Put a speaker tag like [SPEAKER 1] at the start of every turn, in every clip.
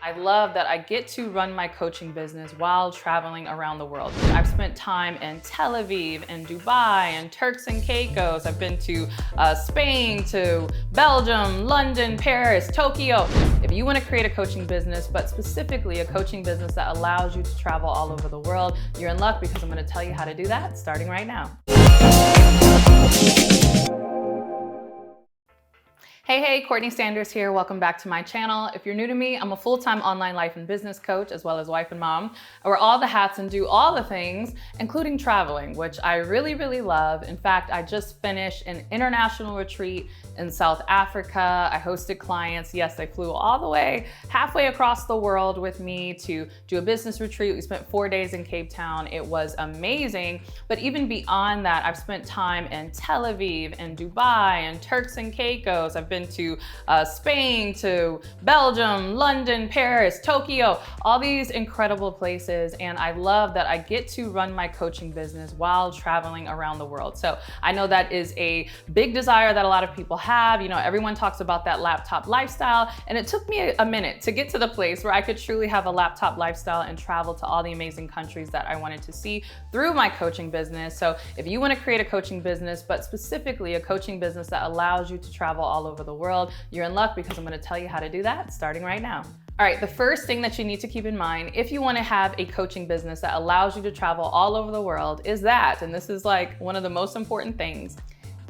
[SPEAKER 1] I love that I get to run my coaching business while traveling around the world. I've spent time in Tel Aviv and Dubai and Turks and Caicos. I've been to Spain, to Belgium, London, Paris, Tokyo. If you want to create a coaching business, but specifically a coaching business that allows you to travel all over the world, you're in luck because I'm going to tell you how to do that starting right now. Hey, CourtneyLSanders here. Welcome back to my channel. If you're new to me, I'm a full-time online life and business coach, as well as wife and mom. I wear all the hats and do all the things, including traveling, which I really love. In fact, I just finished an international retreat in South Africa. I hosted clients. Yes, they flew all the way halfway across the world with me to do a business retreat. We spent 4 days in Cape Town. It was amazing. But even beyond that, I've spent time in Tel Aviv and Dubai and Turks and Caicos. I've been to Spain, to Belgium, London, Paris, Tokyo, all these incredible places. And I love that I get to run my coaching business while traveling around the world. So I know that is a big desire that a lot of people have. You know, everyone talks about that laptop lifestyle. And it took me a minute to get to the place where I could truly have a laptop lifestyle and travel to all the amazing countries that I wanted to see through my coaching business. So if you want to create a coaching business, but specifically a coaching business that allows you to travel all over the world, you're in luck because I'm going to tell you how to do that starting right now. All right, the first thing that you need to keep in mind if you want to have a coaching business that allows you to travel all over the world is that, and this is like one of the most important things,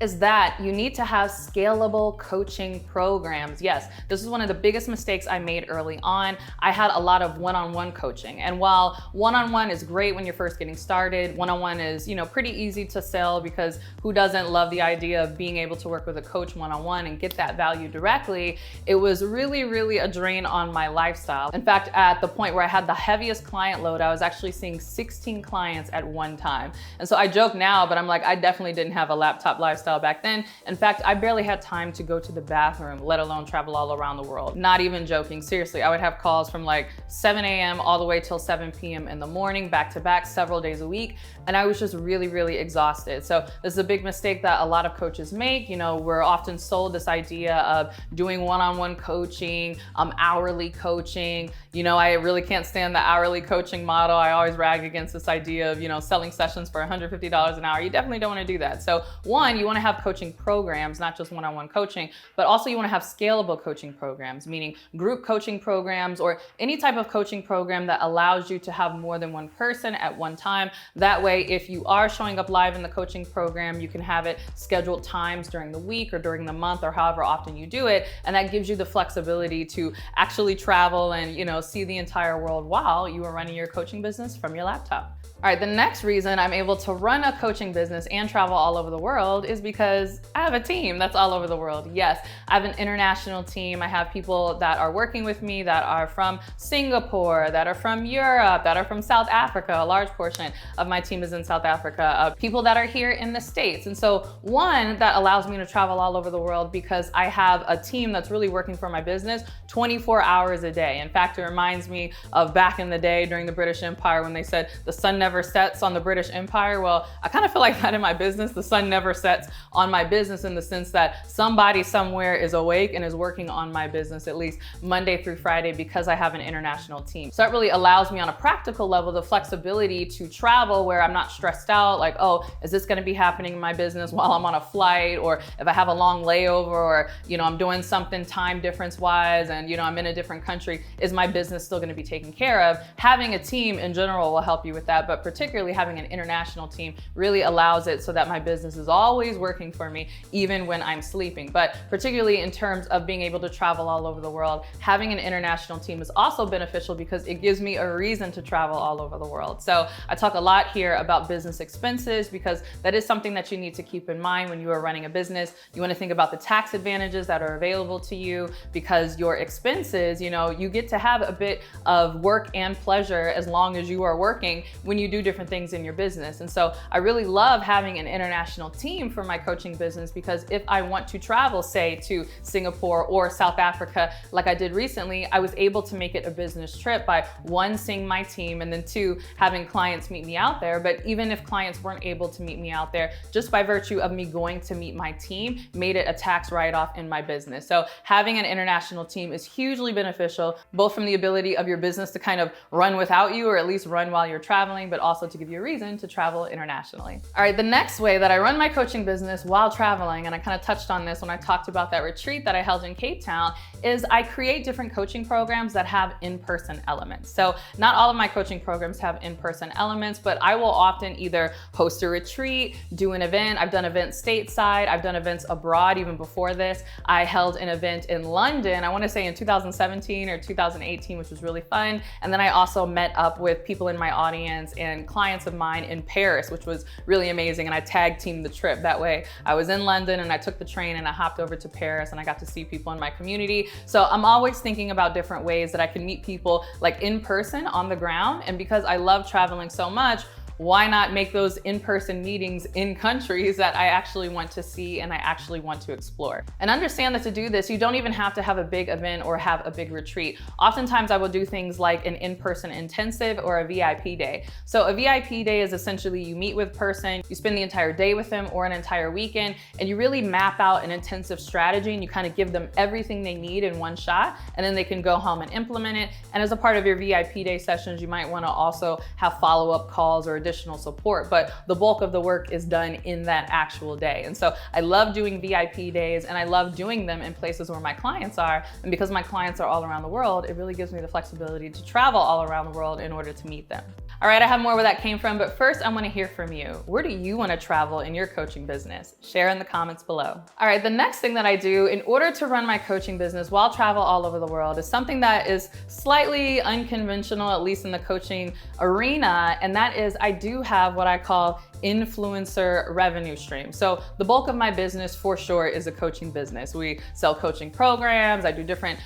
[SPEAKER 1] is that you need to have scalable coaching programs. Yes, this is one of the biggest mistakes I made early on. I had a lot of one-on-one coaching. And while one-on-one is great when you're first getting started, one-on-one is, pretty easy to sell because who doesn't love the idea of being able to work with a coach one-on-one and get that value directly, it was really a drain on my lifestyle. In fact, at the point where I had the heaviest client load, I was actually seeing 16 clients at one time. And so I joke now, but I'm like, I definitely didn't have a laptop lifestyle back then. In fact, I barely had time to go to the bathroom, let alone travel all around the world. Not even joking, seriously. I would have calls from like 7 a.m. all the way till 7 p.m. in the morning, back to back, several days a week. And I was just really exhausted. So this is a big mistake that a lot of coaches make. We're often sold this idea of doing one-on-one coaching, hourly coaching. I really can't stand the hourly coaching model. I always rag against this idea of, selling sessions for $150 an hour. You definitely don't want to do that. So one, you want to have coaching programs, not just one-on-one coaching, but also you want to have scalable coaching programs, meaning group coaching programs or any type of coaching program that allows you to have more than one person at one time. That way, if you are showing up live in the coaching program, you can have it scheduled times during the week or during the month or however often you do it. And that gives you the flexibility to actually travel and, see the entire world while you are running your coaching business from your laptop. All right, the next reason I'm able to run a coaching business and travel all over the world is because I have a team that's all over the world. Yes, I have an international team. I have people that are working with me that are from Singapore, that are from Europe, that are from South Africa. A large portion of my team is in South Africa. People that are here in the States. And so one, that allows me to travel all over the world because I have a team that's really working for my business 24 hours a day. In fact, it reminds me of back in the day during the British Empire when they said the sun never sets on the British Empire. Well, I kind of feel like that in my business. The sun never sets on my business in the sense that somebody somewhere is awake and is working on my business at least Monday through Friday because I have an international team. So that really allows me on a practical level the flexibility to travel where I'm not stressed out like, oh, is this going to be happening in my business while I'm on a flight? Or if I have a long layover or, I'm doing something time difference wise and, I'm in a different country, is my business still going to be taken care of? Having a team in general will help you with that. But particularly having an international team really allows it so that my business is always working for me, even when I'm sleeping. But particularly in terms of being able to travel all over the world, having an international team is also beneficial because it gives me a reason to travel all over the world. So I talk a lot here about business expenses because that is something that you need to keep in mind when you are running a business. You want to think about the tax advantages that are available to you because your expenses, you get to have a bit of work and pleasure as long as you are working when you do different things in your business. And so I really love having an international team for my my coaching business, because if I want to travel, say to Singapore or South Africa, like I did recently, I was able to make it a business trip by one, seeing my team, and then two, having clients meet me out there. But even if clients weren't able to meet me out there, just by virtue of me going to meet my team, made it a tax write-off in my business. So having an international team is hugely beneficial, both from the ability of your business to kind of run without you, or at least run while you're traveling, but also to give you a reason to travel internationally. All right, the next way that I run my coaching business while traveling, and I kind of touched on this when I talked about that retreat that I held in Cape Town, is I create different coaching programs that have in-person elements. So not all of my coaching programs have in-person elements, but I will often either host a retreat, do an event. I've done events stateside, I've done events abroad. Even before this, I held an event in London, I want to say in 2017 or 2018, which was really fun. And then I also met up with people in my audience and clients of mine in Paris, which was really amazing. And I tag teamed the trip. That way I was in London and I took the train and I hopped over to Paris and I got to see people in my community. So I'm always thinking about different ways that I can meet people like in person on the ground. And because I love traveling so much, why not make those in-person meetings in countries that I actually want to see and I actually want to explore? And understand that to do this, you don't even have to have a big event or have a big retreat. Oftentimes I will do things like an in-person intensive or a VIP day. So a VIP day is essentially you meet with person, you spend the entire day with them or an entire weekend, and you really map out an intensive strategy and you kind of give them everything they need in one shot, and then they can go home and implement it. And as a part of your VIP day sessions, you might want to also have follow-up calls or additional support, but the bulk of the work is done in that actual day. And so I love doing VIP days, and I love doing them in places where my clients are. And because my clients are all around the world, it really gives me the flexibility to travel all around the world in order to meet them. All right, I have more where that came from, but first I want to hear from you. Where do you want to travel in your coaching business? Share in the comments below. All right, the next thing that I do in order to run my coaching business while travel all over the world is something that is slightly unconventional, at least in the coaching arena, and that is I do have what I call influencer revenue stream. So the bulk of my business for sure is a coaching business. We sell coaching programs. I do different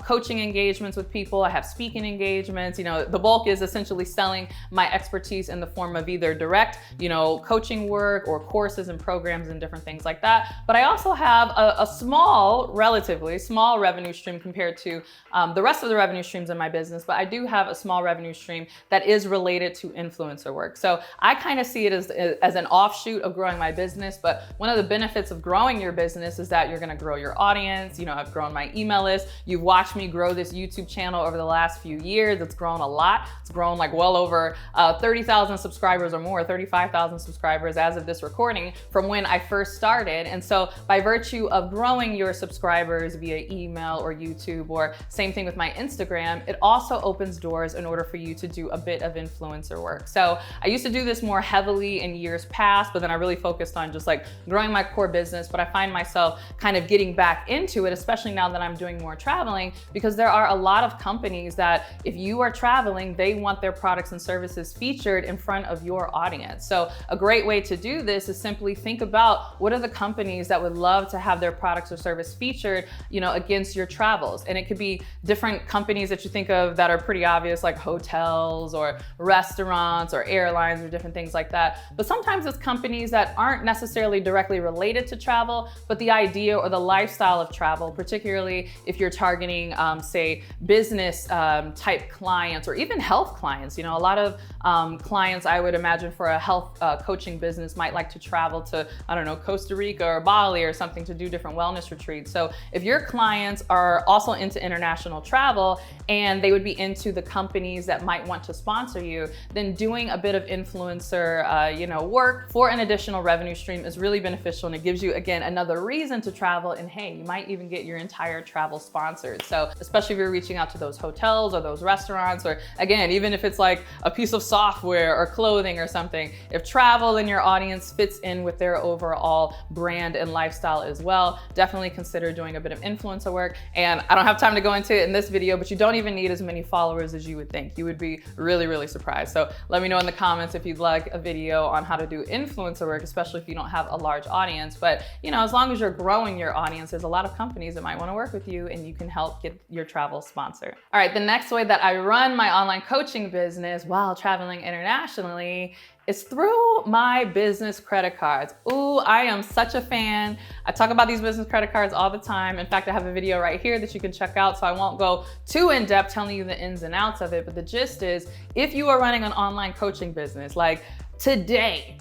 [SPEAKER 1] coaching engagements with people. I have speaking engagements. You know, the bulk is essentially selling my expertise in the form of either direct, coaching work or courses and programs and different things like that. But I also have a small, relatively small revenue stream compared to the rest of the revenue streams in my business. But I do have a small revenue stream that is related to influencer work. So I kind of see it as an offshoot of growing my business. But one of the benefits of growing your business is that you're going to grow your audience. I've grown my email list. You've watched me grow this YouTube channel over the last few years. It's grown a lot. It's grown like well over 30,000 subscribers or more, 35,000 subscribers as of this recording from when I first started. And so by virtue of growing your subscribers via email or YouTube, or same thing with my Instagram, it also opens doors in order for you to do a bit of influencer work. So I used to do this more heavily in years past, but then I really focused on just like growing my core business. But I find myself kind of getting back into it, especially now that I'm doing more traveling, because there are a lot of companies that if you are traveling, they want their products and services featured in front of your audience. So a great way to do this is simply think about what are the companies that would love to have their products or service featured, against your travels. And it could be different companies that you think of that are pretty obvious, like hotels or restaurants or airlines or different things like that. But sometimes it's companies that aren't necessarily directly related to travel, but the idea or the lifestyle of travel, particularly if you're targeting, say, business type clients or even health clients. A lot of clients, I would imagine, for a health coaching business might like to travel to, I don't know, Costa Rica or Bali or something to do different wellness retreats. So if your clients are also into international travel and they would be into the companies that might want to sponsor you, then doing a bit of influencer, work for an additional revenue stream is really beneficial, and it gives you, again, another reason to travel. And hey, you might even get your entire travel sponsored. So especially if you're reaching out to those hotels or those restaurants, or again, even if it's like a piece of software or clothing or something, if travel in your audience fits in with their overall brand and lifestyle as well, definitely consider doing a bit of influencer work. And I don't have time to go into it in this video, but you don't even need as many followers as you would think. You would be really, really surprised. So let me know in the comments if you'd like a video on on how to do influencer work, especially if you don't have a large audience. But you know, as long as you're growing your audience, there's a lot of companies that might want to work with you and you can help get your travel sponsored. All right, the next way that I run my online coaching business while traveling internationally is through my business credit cards. Ooh, I am such a fan. I talk about these business credit cards all the time. In fact, I have a video right here that you can check out, so I won't go too in depth telling you the ins and outs of it, but the gist is, if you are running an online coaching business, like today,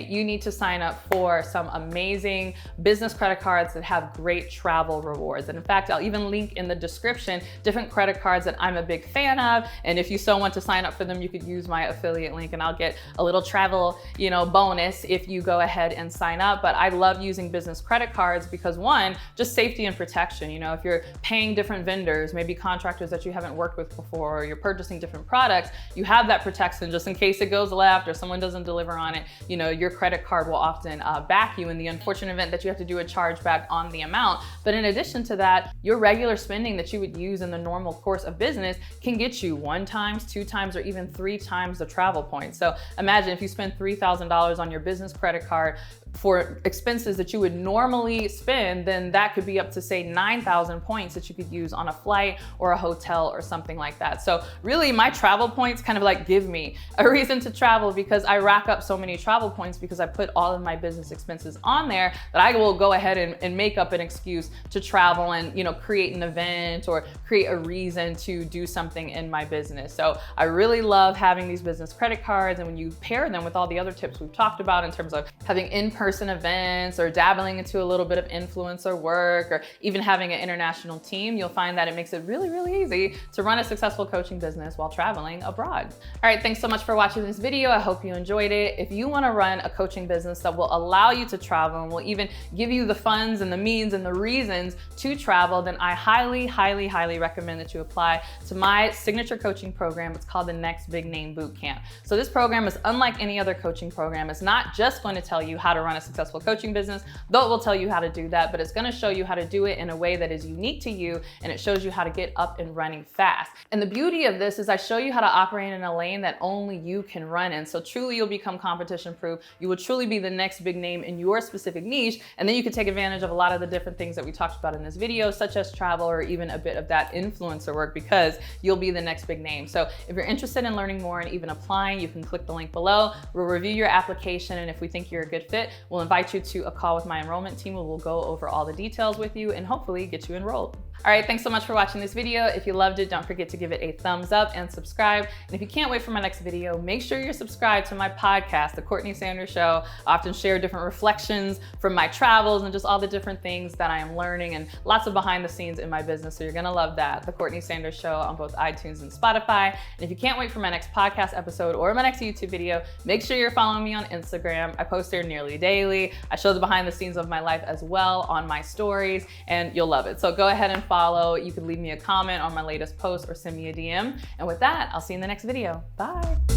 [SPEAKER 1] you need to sign up for some amazing business credit cards that have great travel rewards. And in fact, I'll even link in the description different credit cards that I'm a big fan of. And if you so want to sign up for them, you could use my affiliate link and I'll get a little travel, you know, bonus if you go ahead and sign up. But I love using business credit cards because, one, just safety and protection. You know, if you're paying different vendors, maybe contractors that you haven't worked with before, or you're purchasing different products, you have that protection just in case it goes left or someone doesn't deliver on it. You know, your credit card will often back you in the unfortunate event that you have to do a chargeback on the amount. But in addition to that, your regular spending that you would use in the normal course of business can get you 1 times, 2 times, or even 3 times the travel points. So imagine if you spend $3,000 on your business credit card for expenses that you would normally spend, then that could be up to, say, 9,000 points that you could use on a flight or a hotel or something like that. So really, my travel points kind of like give me a reason to travel, because I rack up so many travel points because I put all of my business expenses on there that I will go ahead and make up an excuse to travel and, you know, create an event or create a reason to do something in my business. So I really love having these business credit cards, and when you pair them with all the other tips we've talked about in terms of having in-person events or dabbling into a little bit of influencer work or even having an international team, you'll find that it makes it really, really easy to run a successful coaching business while traveling abroad. All right, thanks so much for watching this video. I hope you enjoyed it. If you want to run a coaching business that will allow you to travel and will even give you the funds and the means and the reasons to travel, then I highly, highly, highly recommend that you apply to my signature coaching program. It's called the Next Big Name Bootcamp. So this program is unlike any other coaching program. It's not just going to tell you how to run a successful coaching business, though it will tell you how to do that, but it's going to show you how to do it in a way that is unique to you, and it shows you how to get up and running fast. And the beauty of this is I show you how to operate in a lane that only you can run in. So truly, you'll become competition proof. You will truly be the next big name in your specific niche, and then you can take advantage of a lot of the different things that we talked about in this video, such as travel or even a bit of that influencer work, because you'll be the next big name. So if you're interested in learning more and even applying, you can click the link below. We'll review your application, and if we think you're a good fit, we'll invite you to a call with my enrollment team, where we'll go over all the details with you and hopefully get you enrolled. All right, thanks so much for watching this video. If you loved it, don't forget to give it a thumbs up and subscribe. And if you can't wait for my next video, make sure you're subscribed to my podcast, The Courtney Sanders Show. I often share different reflections from my travels and just all the different things that I am learning, and lots of behind the scenes in my business. So you're gonna love that. The Courtney Sanders Show on both iTunes and Spotify. And if you can't wait for my next podcast episode or my next YouTube video, make sure you're following me on Instagram. I post there nearly daily. I show the behind the scenes of my life as well on my stories, and you'll love it. So go ahead and follow. You can leave me a comment on my latest post or send me a DM. And with that, I'll see you in the next video. Bye.